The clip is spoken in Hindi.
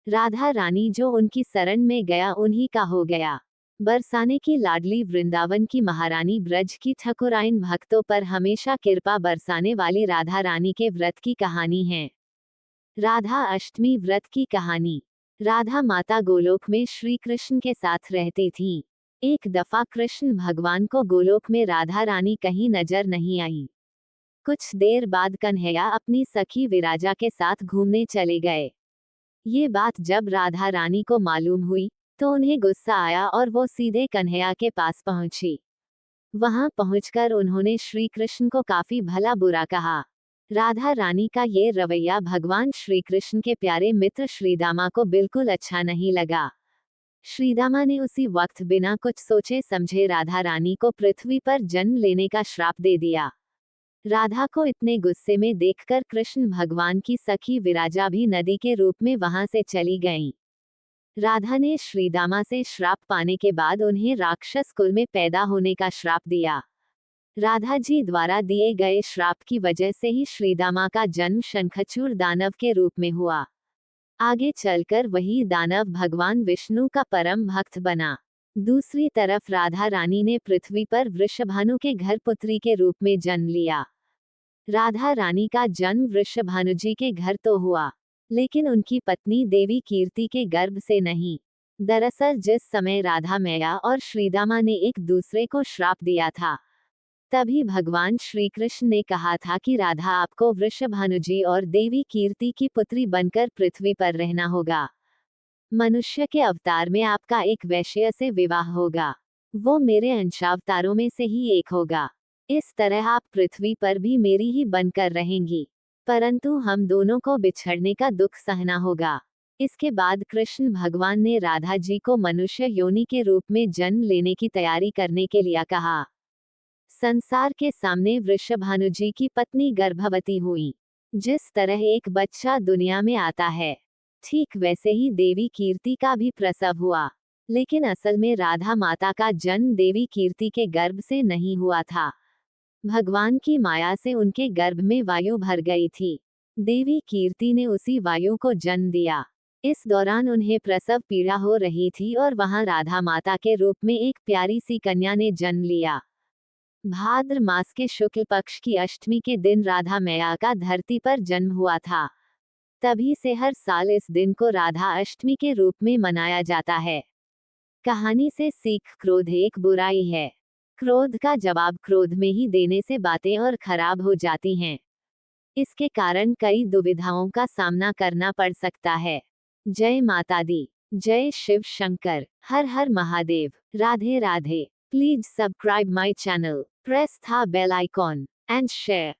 राधा रानी जो उनकी शरण में गया उन्हीं का हो गया। बरसाने की लाडली वृंदावन की महारानी ब्रज की ठकुराइन भक्तों पर हमेशा कृपा बरसाने वाली राधा रानी के व्रत की कहानी है। राधा अष्टमी व्रत की कहानी। राधा माता गोलोक में श्री कृष्ण के साथ रहती थीं। एक दफा कृष्ण भगवान को गोलोक में राधा रानी कहीं नजर नहीं आई। कुछ देर बाद कन्हैया अपनी सखी विराजा के साथ घूमने चले गए। ये बात जब राधा रानी को मालूम हुई तो उन्हें गुस्सा आया और वो सीधे कन्हैया के पास पहुंची। वहां पहुंचकर उन्होंने श्री कृष्ण को काफी भला बुरा कहा। राधा रानी का ये रवैया भगवान श्री कृष्ण के प्यारे मित्र श्रीदामा को बिल्कुल अच्छा नहीं लगा। श्रीदामा ने उसी वक्त बिना कुछ सोचे समझे राधा रानी को पृथ्वी पर जन्म लेने का श्राप दे दिया। राधा को इतने गुस्से में देखकर कृष्ण भगवान की सखी विराजा भी नदी के रूप में वहां से चली गईं। राधा ने श्रीदामा से श्राप पाने के बाद उन्हें राक्षस कुल में पैदा होने का श्राप दिया। राधा जी द्वारा दिए गए श्राप की वजह से ही श्रीदामा का जन्म शंखचूड़ दानव के रूप में हुआ। आगे चलकर वही दानव भगवान विष्णु का परम भक्त बना। दूसरी तरफ राधा रानी ने पृथ्वी पर वृषभानु के घर पुत्री के रूप में जन्म लिया। राधा रानी का जन्म वृषभानु जी के घर तो हुआ, लेकिन उनकी पत्नी देवी कीर्ति के गर्भ से नहीं। दरअसल जिस समय राधा मैया और श्रीदामा ने एक दूसरे को श्राप दिया था, तभी भगवान श्री कृष्ण ने कहा था कि राधा आपको वृषभानु जी और देवी कीर्ति की पुत्री बनकर पृथ्वी पर रहना होगा। मनुष्य के अवतार में आपका एक वैश्य से विवाह होगा, वो मेरे अंशावतारों में से ही एक होगा। इस तरह आप पृथ्वी पर भी मेरी ही बनकर रहेंगी, परंतु हम दोनों को बिछड़ने का दुख सहना होगा। इसके बाद कृष्ण भगवान ने राधा जी को मनुष्य योनि के रूप में जन्म लेने की तैयारी करने के लिए कहा। संसार के सामने वृषभानु जी की पत्नी गर्भवती हुई। जिस तरह एक बच्चा दुनिया में आता है, ठीक वैसे ही देवी कीर्ति का भी प्रसव हुआ। लेकिन असल में राधा माता का जन्म देवी कीर्ति के गर्भ से नहीं हुआ था। भगवान की माया से उनके गर्भ में वायु भर गई थी। देवी कीर्ति ने उसी वायु को जन्म दिया। इस दौरान उन्हें प्रसव पीड़ा हो रही थी और वहां राधा माता के रूप में एक प्यारी सी कन्या ने जन्म लिया। भाद्र मास के शुक्ल पक्ष की अष्टमी के दिन राधा मैया का धरती पर जन्म हुआ था। तभी से हर साल इस दिन को राधा अष्टमी के रूप में मनाया जाता है। कहानी से सीख: क्रोध एक बुराई है। क्रोध का जवाब क्रोध में ही देने से बातें और खराब हो जाती हैं। इसके कारण कई दुविधाओं का सामना करना पड़ सकता है। जय माता दी। जय शिव शंकर। हर हर Mahadev. Radhe Radhe. Please subscribe my channel, press the bell icon, and share.